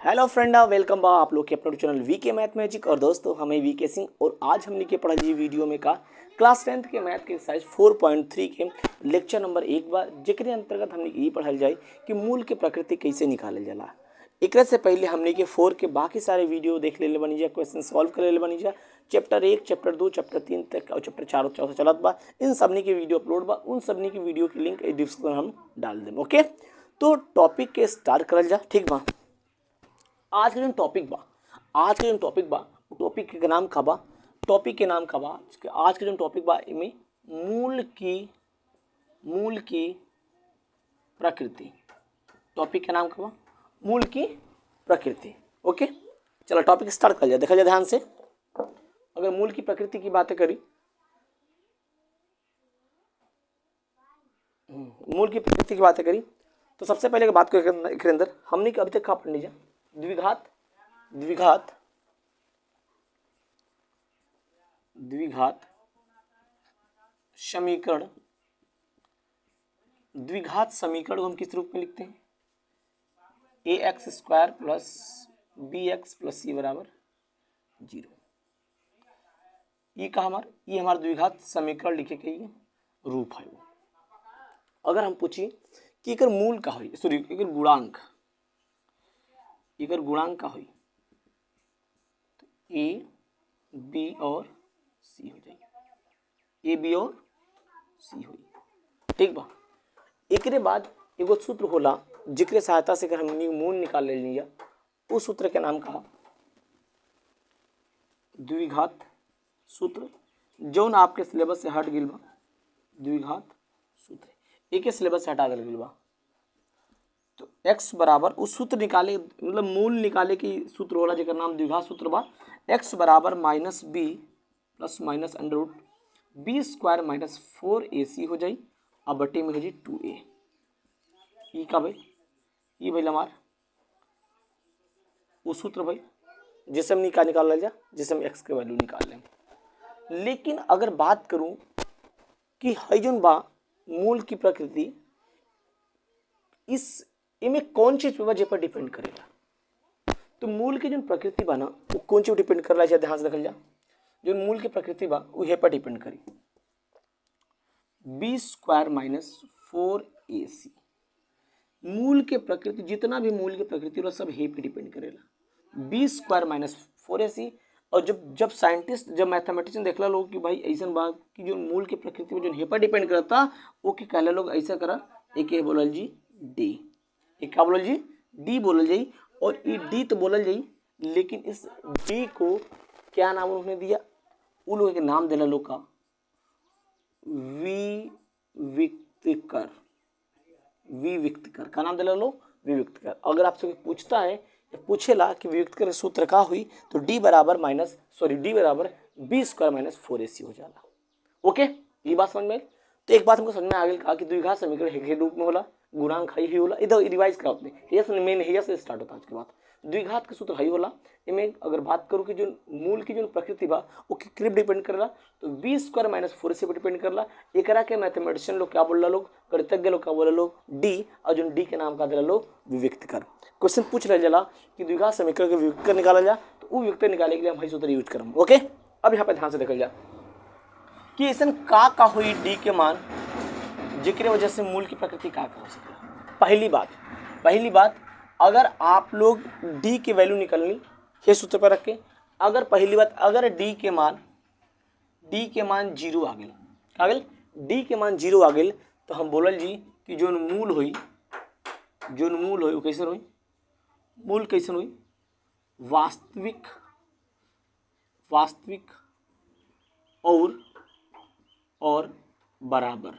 Hello friend, welcome बा आप लोग के अपने चैनल वीके मैथ मैजिक। और दोस्तों हमें वीके सिंह और आज हमने के पढ़ा जी वीडियो में का क्लास 10th के मैथ के एक्सरसाइज 4.3 के लेक्चर नंबर 1 बार जिक्र अंतर्गत हमने ये पढ़ल जाए कि मूल के प्रकृति कैसे निकालल जाला। एक से पहले हमने के 4 के बाकी सारे वीडियो देख ले बनी जा, क्वेश्चन सॉल्व कर ले बनी जा। चैप्टर 1, चैप्टर 2, चैप्टर 3 तक और चैप्टर 4 और 4 चलत बा। इन सबनी की वीडियो अपलोड बा, उन सबनी की वीडियो की लिंक डिस्क्रिप्शन हम डाल दें। ओके, तो टॉपिक के स्टार्ट करल जा। ठीक बा, आज के जो टॉपिक बा टॉपिक के नाम का बा आज के जो टॉपिक बा इमें मूल की प्रकृति। टॉपिक के नाम का बा मूल की प्रकृति। ओके, चलो टॉपिक स्टार्ट कर लिया। देखा जाए ध्यान से, अगर मूल की प्रकृति की बातें करी, तो सबसे पहले की बात के अंदर हमने अभी तक कहा पढ़ लीजिए द्विघात समीकरण। द्विघात समीकरण को हम किस रूप में लिखते हैं? ax² plus bx plus c बराबर 0। ये हमारा द्विघात समीकरण लिखे के ये रूप है। अगर हम पूछी कि एकर मूल का हुई, सॉरी एकर गुणांक का हुई, तो ए बी और सी हो जाएगी। ठीक बा। एकरे बाद एगो सूत्र होला जिक्र सहायता से अगर हमनी मूल निकाल ले लिया, उस सूत्र के नाम का द्विघात सूत्र, जौन आपके सिलेबस से हट गिल बा। द्विघात सूत्र एक सिलेबस से हटा गल बा। तो x बराबर उस सूत्र निकाले, मतलब मूल निकाले की सूत्र होला जेकर नाम द्विघात सूत्र बा। x बराबर minus B plus minus under root B square minus 4ac हो जाई। अब बटे में हो जाए 2a। ई का भाई, ये भाई हमार उस सूत्र भाई जिसे हम निकाल जा, जिसे हम x के वैल्यू निकाल लें। लेकिन अगर बात करूं कि है जोन बा मूल की प्रकृति, इस इमें कौन चीज वजह पर डिपेंड करेगा? तो मूल की जो प्रकृति बा ना, वो कौन चीज डिपेंड कर रहा है? ध्यान से देखल जा, जो मूल की प्रकृति बा वो हे पर डिपेंड करी। B square minus 4ac। मूल के प्रकृति, जितना भी मूल की प्रकृति वो सब हे पे डिपेंड करेला। B square minus 4ac। और जब साइंटिस्ट, जब मैथमेटिशियन देखला लोग कि भाई ऐसा बा कि जो मूल की प्रकृति में जो हे पर डिपेंड करता, वो कि कहला लोग ऐसा करा, एक बोलल जी डी, एक का बोलल जी डी बोलल जाई। और ये डी तो बोलल जाई, लेकिन इस डी को क्या नाम उन्होंने दिया? उन लोगों के नाम दिला लोग का विविक्तकर का नाम दिला लोग विविक्तकर। अगर आपसे पूछता है, पूछेला कि विविक्तकर सूत्र का हुई, तो डी बराबर बी स्क्वायर माइनस 4ac हो जाला। ओके, ये बात समझ में आई। तो एक बात हमको समझ में आ गई कहा कि द्विघात समीकरण के रूप में होला, गुणांक हाई होला। इधर रिवाइज करा अपने हेय से स्टार्ट होता है। आज के बाद द्विघात का सूत्र हाई होला। इमें अगर बात करूँ कि जो मूल की जो प्रकृति बा वो किस डिपेंड करेला, तो बी स्क्वायर माइनस 4ac पर डिपेंड करेला। एकरा के मैथमेटिशियन लोग क्या बोला, लोग गणितज्ञ लोग क्या बोला, लोग डी, और जो डी के नाम का दिला लोग विविक्तकर। क्वेश्चन पूछ रहे जला कि द्विघात समीकरण के विविक्तकर निकाला जा, तो वो विविक्तकर निकालने के लिए हम हाई सूत्र यूज करम। ओके, अब यहाँ पे ध्यान से देखल जा कि ऐसा का हुई डी के मान जिक्र वजह से मूल की प्रकृति का हो सके। पहली बात अगर आप लोग डी की वैल्यू निकलनी ये सूत्र पर रख के, अगर डी के मान 0 आ गए, डी के मान 0 आ गए, तो हम बोलल जी कि जो मूल हुई वो कैसे हुई? मूल कैसे हुई? वास्तविक और बराबर।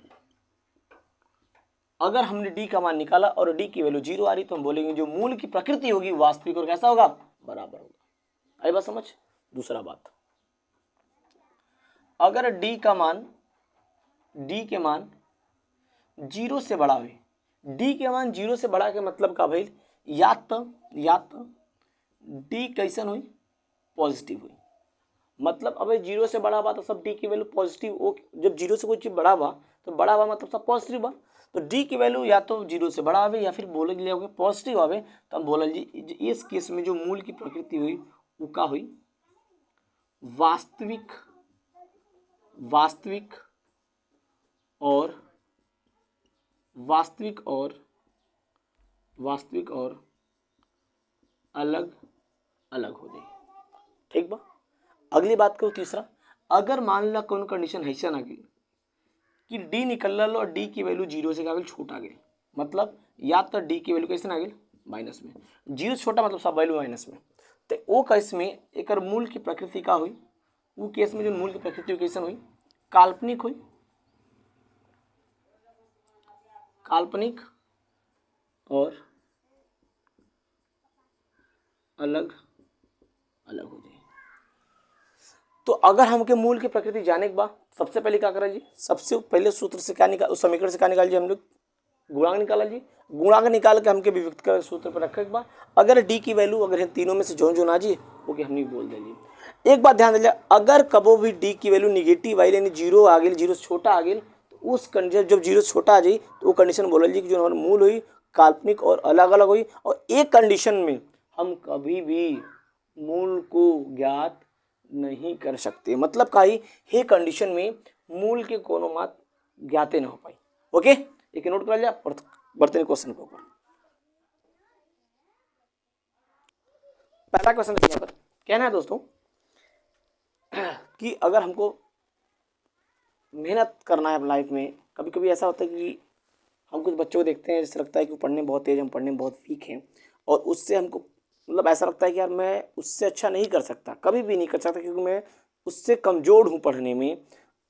अगर हमने डी का मान निकाला और डी की वैल्यू 0 आ रही, तो हम बोलेंगे जो मूल की प्रकृति होगी वास्तविक और कैसा होगा? बराबर होगा। आई बात समझ? दूसरा बात, अगर डी के मान 0 से बड़ा हुई, डी के मान 0 से बड़ा के मतलब का भाई, या तो डी कैसन हुई? पॉजिटिव हुई। मतलब अब 0 से बड़ा बा तो सब डी की वैल्यू पॉजिटिव। जब 0 से कोई चीज बड़ा बा तो बड़ा बा मतलब सब पॉजिटिव बा। तो डी की वैल्यू या तो 0 से बड़ा आवे या फिर बोले के लिए पॉजिटिव आवे, तो हम बोल जी इस केस में जो मूल की प्रकृति हुई वो का हुई वास्तविक वास्तविक और अलग अलग हो जाए। ठीक बा। अगली बात करो तीसरा, अगर मान ला कौन कंडीशन ऐसा ना गई कि डी निकल और डी की वैल्यू 0 से क्या गई छोटा गई, मतलब या तो डी की वैल्यू कैसे ना गई माइनस में, 0 से छोटा मतलब सब वैल्यू माइनस में, तो वो केस में एक मूल की प्रकृति का हुई, वो केस में जो मूल की प्रकृति कैसे हुई काल्पनिक हुई, काल्पनिक और अलग अलग हो जाए। तो अगर हमके मूल की प्रकृति जाने के बाद सबसे पहले क्या करें जी, सबसे पहले सूत्र से क्या निकाल, उस समीकरण से क्या निकाल जी, हम लोग गुणांक निकाला जी, गुणांक निकाल के हमके विविक्त कर सूत्र पर रखे के बाद अगर डी की वैल्यू अगर इन तीनों में से जो ना जी वो कि हमने बोल दीजिए। एक बात ध्यान दीजिए, अगर कबो भी डी की वैल्यू निगेटिव आई यानी 0 आ गई, 0 से छोटा आ गई, तो उस कंडीशन जब 0 से छोटा आ जाए तो वो कंडीशन बोल जी कि जो हमारा मूल हुई काल्पनिक और अलग अलग हुई। और एक कंडीशन में हम कभी भी मूल को ज्ञात नहीं कर सकते, मतलब का ही हे कंडीशन में मूल के कोनो मात ज्ञाते न हो पाई। ओके, एक नोट कर लिया, बढ़ते क्वेश्चन के ऊपर। पहला क्वेश्चन देखिए, पर कहना है दोस्तों कि अगर हमको मेहनत करना है लाइफ में, कभी कभी ऐसा होता है कि हम कुछ बच्चों को देखते हैं जैसे लगता है कि वो पढ़ने में बहुत तेज, हम पढ़ने में बहुत वीक हैं, और उससे हमको मतलब ऐसा लगता है कि यार मैं उससे अच्छा नहीं कर सकता, कभी भी नहीं कर सकता, क्योंकि मैं उससे कमज़ोर हूँ पढ़ने में,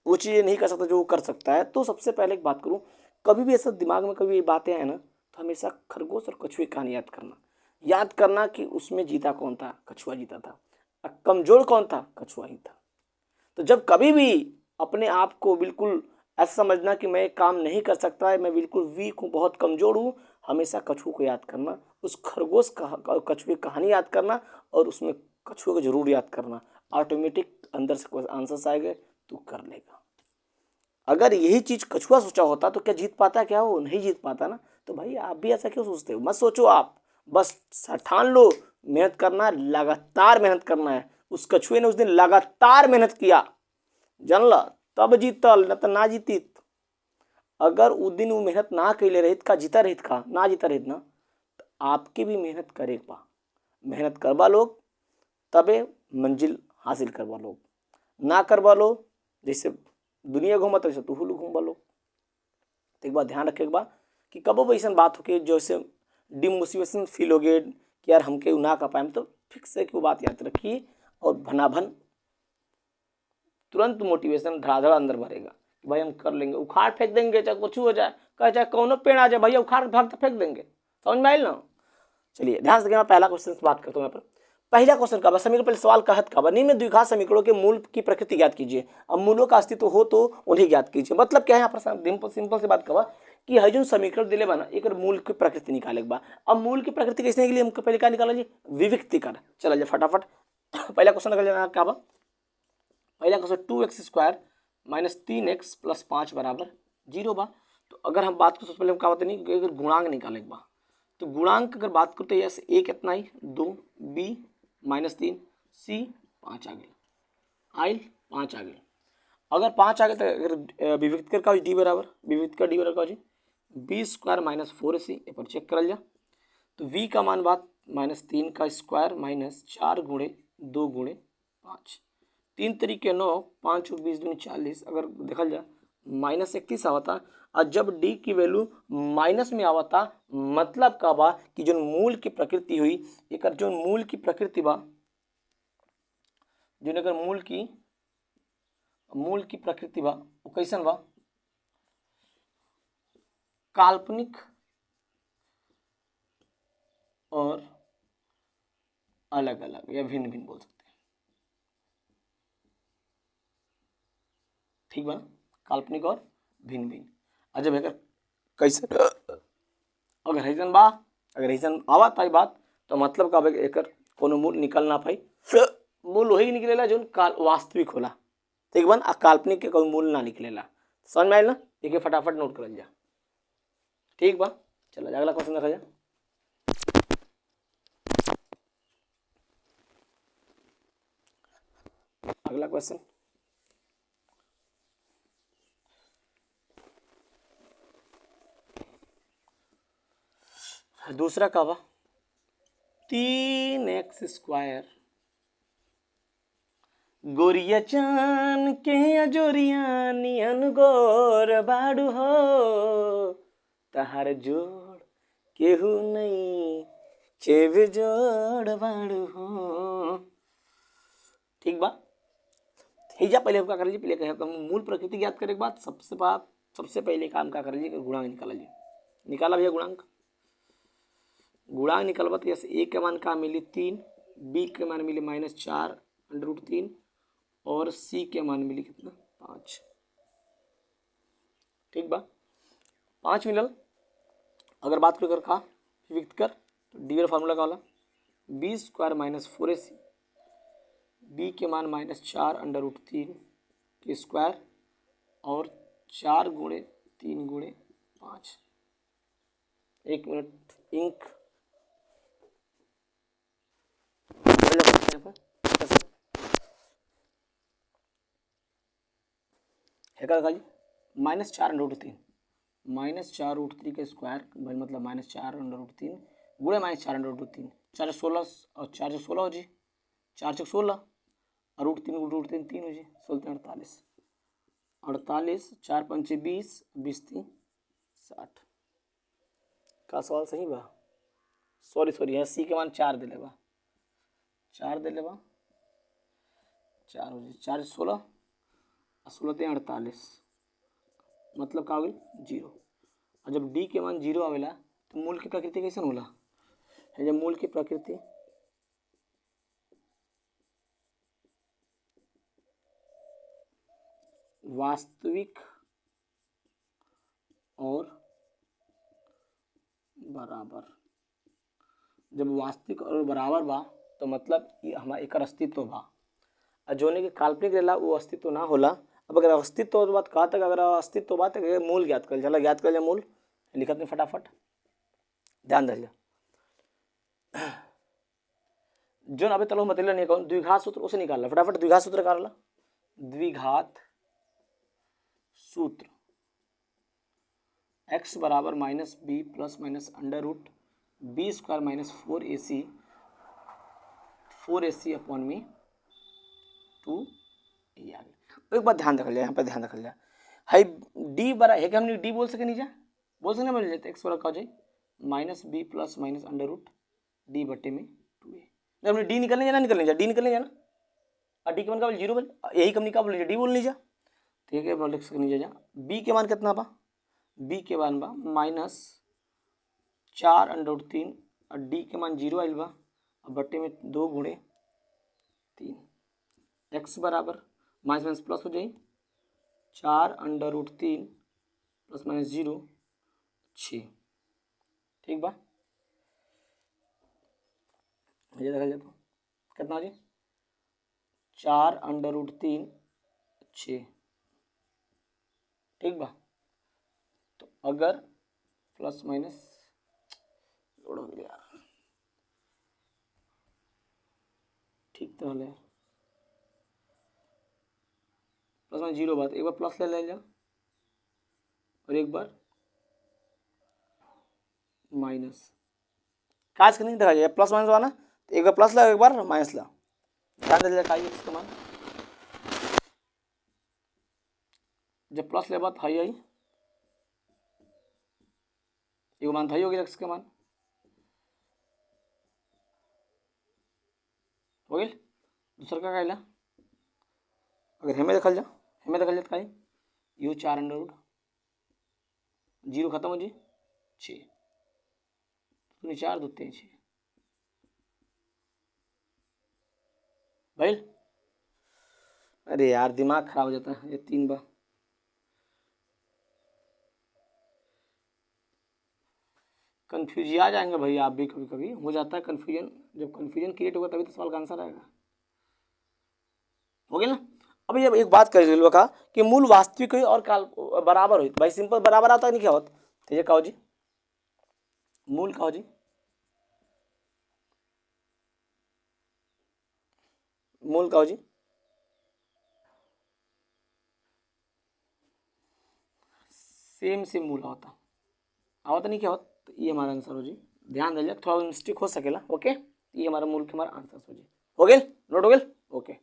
वो चीज़ें नहीं कर सकता जो वो कर सकता है। तो सबसे पहले एक बात करूँ, कभी भी ऐसा दिमाग में कभी ये बातें आए ना, तो हमेशा खरगोश और कछुए की कहानी याद करना कि उसमें जीता कौन था, कछुआ जीता था, और कमज़ोर कौन था, कछुआ ही था। तो जब कभी भी अपने आप को बिल्कुल ऐसा समझना कि मैं काम नहीं कर सकता है, मैं बिल्कुल वीक हूँ, बहुत कमज़ोर हूँ, हमेशा कछुए को याद करना, उस खरगोश का कछुए की कहानी याद करना, और उसमें कछुए को जरूर याद करना, ऑटोमेटिक अंदर से आंसर्स आएंगे तो कर लेगा। अगर यही चीज़ कछुआ सोचा होता तो क्या जीत पाता, क्या वो नहीं जीत पाता ना। तो भाई आप भी ऐसा क्यों सोचते हो, मत सोचो, आप बस ठान लो, मेहनत करना, लगातार मेहनत करना है। उस कछुए ने उस दिन लगातार मेहनत किया, जानला, तब जीतल, न तो ना जीतित। अगर उस दिन वो मेहनत ना कैले रहित का जीता रहित का ना जीता रहित ना, तो आपके भी मेहनत करे बा, मेहनत करवा लोग तबे मंजिल हासिल करवा लोग, ना करवा लो जैसे दुनिया घूमत वैसे तू घूमवा लो। तो एक बात ध्यान रखे एक बात कि कबो ऐसा बात हो कि जैसे डिमोटिवेशन फील हो गए कि यार हमके ना कर पाए, तो फिक्स है कि वो बात याद रखिए, और भनाभन तुरंत मोटिवेशन धड़ाधड़ अंदर भरेगा, भाई हम कर लेंगे, उखाड़ फेंक देंगे, चाहे कुछ हो जाए, चाहे कौनो पेड़ आ जाए, भैया उखाड़ भाग फेंक देंगे। समझ में आयल ना। चलिए ध्यान से देखिए, मैं पहला क्वेश्चन से बात करता हूँ यहाँ पर। पहला क्वेश्चन का समीकरण, पहले सवाल कहत का निम्न द्विघात समीकरणों के मूल की प्रकृति ज्ञात कीजिए। अब मूलों का अस्तित्व हो तो उन्हें ज्ञात कीजिए। मतलब क्या है यहाँ पर, सिंपल से बात कहा कि हर जो समीकरण दिले बना एक मूल की प्रकृति निकाले बा। अब मूल की प्रकृति कैसे के लिए हमको पहले क्या निकाला जी, विविक्तीकरण। चला जाए फटाफट पहला क्वेश्चन निकल जाना क्या बा, पहला question 2x² minus 3x plus 5 बराबर 0 बा। तो अगर हम बात करें पहले हम क्या बताते नहीं कि अगर गुणांक निकाले बा, तो गुणांक अगर बात करते हैं जैसे a कितना ही 2, b -3, c 5 आ गए, आइल 5 आ गए। अगर 5 आ गए तो अगर विविक्त कर का डी बराबर, विविक्त कर डी बराबर जी b² - 4ac ये पर चेक करल जा। तो v का मान बात -3 का स्क्वायर माइनस 4 × 2 × 5, 3 तरीके 9, 5 और 20 दूनी 40। अगर देखल जाए -31 आवता, और जब d की वैल्यू माइनस में आवता, मतलब का बा कि जो मूल की प्रकृति हुई एक जो मूल की प्रकृति बा, जो अगर मूल की प्रकृति बा वो कैसन बा, काल्पनिक और अलग अलग या भिन्न भिन्न बोल सकते हैं। ठीक बा, काल्पनिक और भिन्न भिन्न। अजब है कैसे अगर ऐसन बा, अगर ऐसन आवत है बात, तो मतलब का एक कोनो मूल निकल ना पाई, मूल वही निकलेला जो वास्तविक होला। ठीक बन, काल्पनिक के कोई मूल ना निकलेला। समझ में आयल ना, देखिए फटाफट नोट कर जा। ठीक बा। चलो अगला क्वेश्चन देखा जाए। अगला क्वेश्चन दूसरा का बा 3x² गोरिया चान के अजोरिया नियन गोर बाड़ू हो तहार जोड़ केहू नहीं चेवे जोड़ बाड़ू हो। ठीक बा। जा पहले हम क्या कर लीजिए, पहले कहे हम मूल प्रकृति याद करने के बाद सबसे पहले काम क्या कर लीजिए, गुणांक निकाल लीजिए। निकाला भैया गुणांक निकलवा तो जैसे ए के मान का मिली 3, बी के मान मिली -4√3 और सी के मान मिली कितना 5। ठीक बा, 5 मिलल। अगर बात कर का विविक्त कर तो डी फार्मूला का वाला b² - 4ac, बी के मान -4√3 के स्क्वायर और 4 × 3 × 5। 1 मिनट इंक है का खाली -4√3 -4√3 के स्क्वायर मतलब -4√3 गुणे -4√3 4 16 और 4 16 हो जी, 4 16 और √3 3 हो जी, 16 48 48 4 5 20 20 3 60 का सवाल सही बा। सॉरी यहाँ सी के मान 4 दे लेबा 4 दे लेबा 4 हो जी, 4 16 और 16 3 48 मतलब का हो गई 0। और जब डी के मान 0 आवेला तो मूल की प्रकृति कैसे होला है, जब मूल की प्रकृति वास्तविक और बराबर, जब वास्तविक और बराबर बा तो मतलब ये हमारा एक अस्तित्व बा, और जोने के काल्पनिक रहेला वो अस्तित्व ना होला। अब अगर अस्तित्व हो तो बात कहा तक, अगर अस्तित्व बात है मूल ज्ञात कर चला, ज्ञात कर मूल लिखत में फटाफट ध्यान दे। जो अभी तलो मतलब नहीं कहूँ द्विघात सूत्र उसे निकालना फटाफट। द्विघात सूत्र निकालना, द्विघात सूत्र x बराबर -b + -√b² - 4ac अपॉन में 2a आ गई। एक बात ध्यान रख लिया, यहाँ पर ध्यान रख लिया हाई डी बरा है कि हमने डी बोल सके नहीं जा बोल सकते मिल जाते x बराबर हो जाए -b + -√d बटे में 2a। जब हमने डी निकलने जाना डी निकलने जाना और डी के मान का 0 बोल, यही कंपनी का बोल डी बोल नहीं जा, ठीक है लिख सकते नहीं जा। बी के मान कितना बा, बी के मान बा -4√3 और डी के मान 0 आइल बा और बट्टे में 2 × 3। एक्स बराबर माइनस प्लस हो जाए 4√3 + -0 6। ठीक बा, ये देखा जाए तो कितना हो जाए 4√3 6। ठीक बा, तो अगर प्लस माइनस लोड हो गया ठीक तो है प्लस माइनस 0 बात, एक बार प्लस ले जा और एक बार माइनस, काज करने देखा जाए प्लस माइनस वाला तो एक बार प्लस ला एक बार माइनस ला, ध्यान दे का इसका मान जब प्लस ले बात हाई आई एक मान हाई हो गया एक्स का मान हो गया। दूसरा का कहला अगर हमें देखल जा तो यू 4√0 खत्म हो जी 6 तूने 4 2 3 6 भाई। अरे यार दिमाग खराब हो जाता है ये 3 बार कन्फ्यूज आ जाएंगे भाई आप भी, कभी कभी हो जाता है कन्फ्यूजन। जब कन्फ्यूजन क्रिएट होगा तभी तो सवाल का आंसर आएगा। हो गया ना। अब ये एक बात कर रेलवे का कि मूल वास्तविक हुई और काल बराबर हुई, भाई सिंपल बराबर आता नहीं क्या होता तो ये कहो जी मूल का हो जी, मूल का हो जी, सेम सेम मूल होता आवत नहीं क्या होता, तो ये हमारा आंसर हो जी। ध्यान दीजिए, थोड़ा मिस्टेक हो सकेला। ओके, ये हमारा मूल के हमारा आंसर हो जी। हो गए, नोट हो गए। ओके,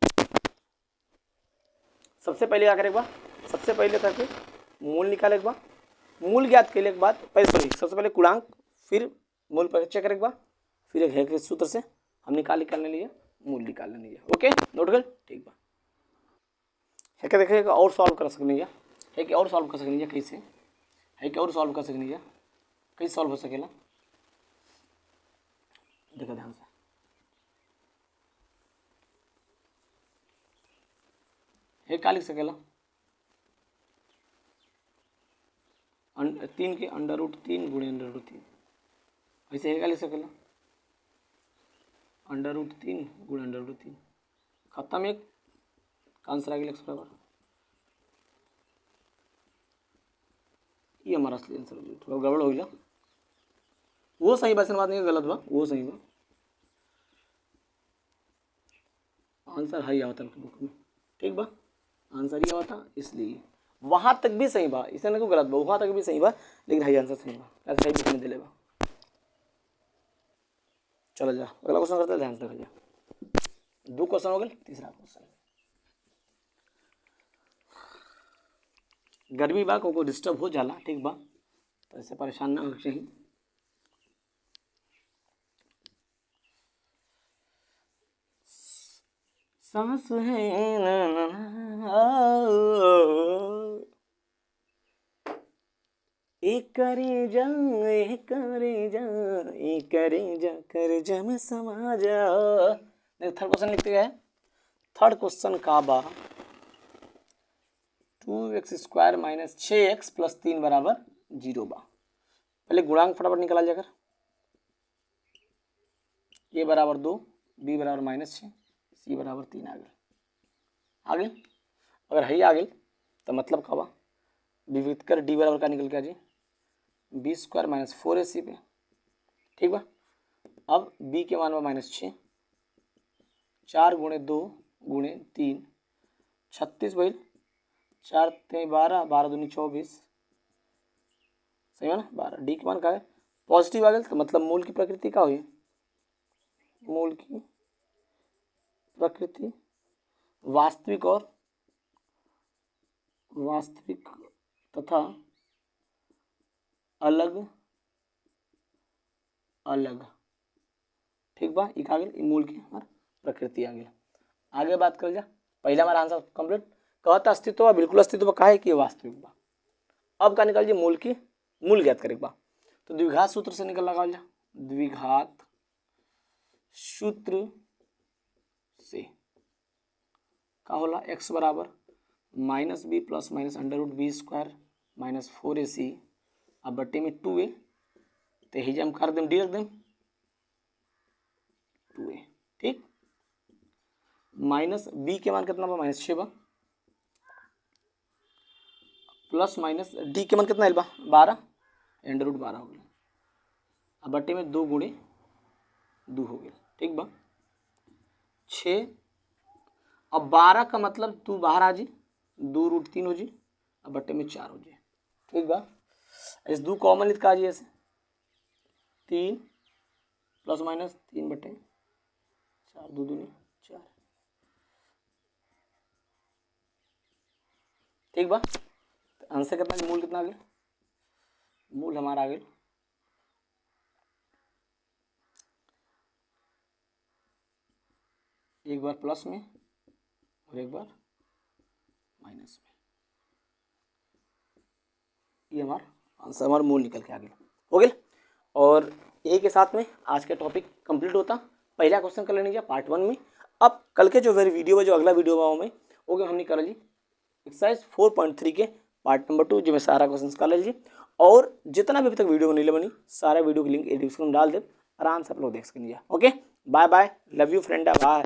सबसे पहले क्या करें, सबसे पहले करके मूल निकाले, मूल ज्ञात के बाद पहले सॉरी सबसे पहले गुणांक, फिर मूल पर चेक करें, फिर एक है के सूत्र से हम निकालने लिए मूल निकालने लिए। ओके, नोट गल, ठीक बा। है क्या देखिएगा, और सॉल्व कर सकनी है कि और सॉल्व कर सकनी है, कैसे है कि और सॉल्व कर सकनी है, कैसे सॉल्व हो सकेला, देखो ध्यान से। है क्या लिख सकेला, 3 के √3 गुणे √3, ऐसे है क्या लिख सकेला, √3 गुणे √3, खत्म। एक आंसर आ गया x बराबर, ये हमारा असली आंसर हो गया। थोड़ा गड़बड़ हो गया, वो सही बस बात नहीं, गलत बा, वो सही बा, आंसर हाई आवता है बुक में, ठीक बा, आंसर ही आवता, इसलिए वहाँ तक भी सही बा, इसे ना कोई गलत बा, वहाँ तक भी सही बा, लेकिन हाई आंसर सही बा, ऐसा सही भी नहीं दिले बा। चलो जा अगला क्वेश्चन करते हैं, ध्यान से भैया। 2 क्वेश्चन हो गए, तीसरा क्वेश्चन। गर्मी बा को डिस्टर्ब हो जाला, ठीक बा, तो ऐसे परेशान ना हो चाहिए। सांस है ना ना ना, एक करे जा, एक करे जा, एक करे जा कर जा में समा जा। देखो थर्ड क्वेश्चन लिखते गए, थर्ड क्वेश्चन का बा 2x² - 6x + 3 बराबर 0 बा। पहले गुणांक फटाफट निकाला जाकर, a बराबर 2, b बराबर -6, c बराबर 3 आ गए। अगर है आ गए तो मतलब का बा, विविध कर d बराबर का निकल के आ जी b² - 4ac पे, ठीक बा। अब b के मान में -6, 4 × 2 × 3 36 भाई, 4 × 12, 12 दूनी 24, सही है ना, 12। डी के मान का है पॉजिटिव आ गया, तो मतलब मूल की प्रकृति का हुई, मूल की प्रकृति वास्तविक और वास्तविक तथा अलग अलग, ठीक बा, एक आ गया मूल की हमार प्रकृति आ गया। आगे बात कर जा, पहला हमारा आंसर कंप्लीट, कहता अस्तित्व बिल्कुल अस्तित्व का है कि वास्तविक बा। अब का निकाल मूल की मूल ज्ञात करे बा, तो द्विघात सूत्र से निकल लगा जा, द्विघात सूत्र से का होला x बराबर -b + √b² - 4ac, अब बट्टे में 2a, तो ही हम कर दें डी रख दें 2a, ठीक। माइनस b के मान कितना बा, -6 बा, प्लस माइनस डी के मान कितना है बा 12, √12 हो गया, अब बट्टे में 2 × 2 हो गया, ठीक बा, 6। अब 12 का मतलब 2 बाहर आ जी, 2√3 हो जी, अब बट्टे में 4 हो जी, ठीक बा। इस 2 कॉमन लिख का जी, ऐसे 3 ± 3 बटे 4, 2 दूनी 4, ठीक बा। तो आंसर कितना, मूल कितना आ गया, मूल हमारा आ गया एक बार प्लस में और एक बार माइनस में, ये हमारा आंसर, हमारा मूल निकल के आ गया, हो गया। और ए के साथ में आज का टॉपिक कंप्लीट होता, पहला क्वेश्चन कर लेने पार्ट 1 में। अब कल के जो वीडियो में, जो अगला वीडियो में मैं वो हमने कर ली एक्सरसाइज 4.3 के पार्ट नंबर 2, जिसमें सारा क्वेश्चन कर लीजिए, और जितना भी अभी तक वीडियो नहीं बनी सारा वीडियो की लिंक डिस्क्रिप्शन में डाल दे, आराम से आप लोग देख सकेंगे। Okay, bye bye, love you friend, bye.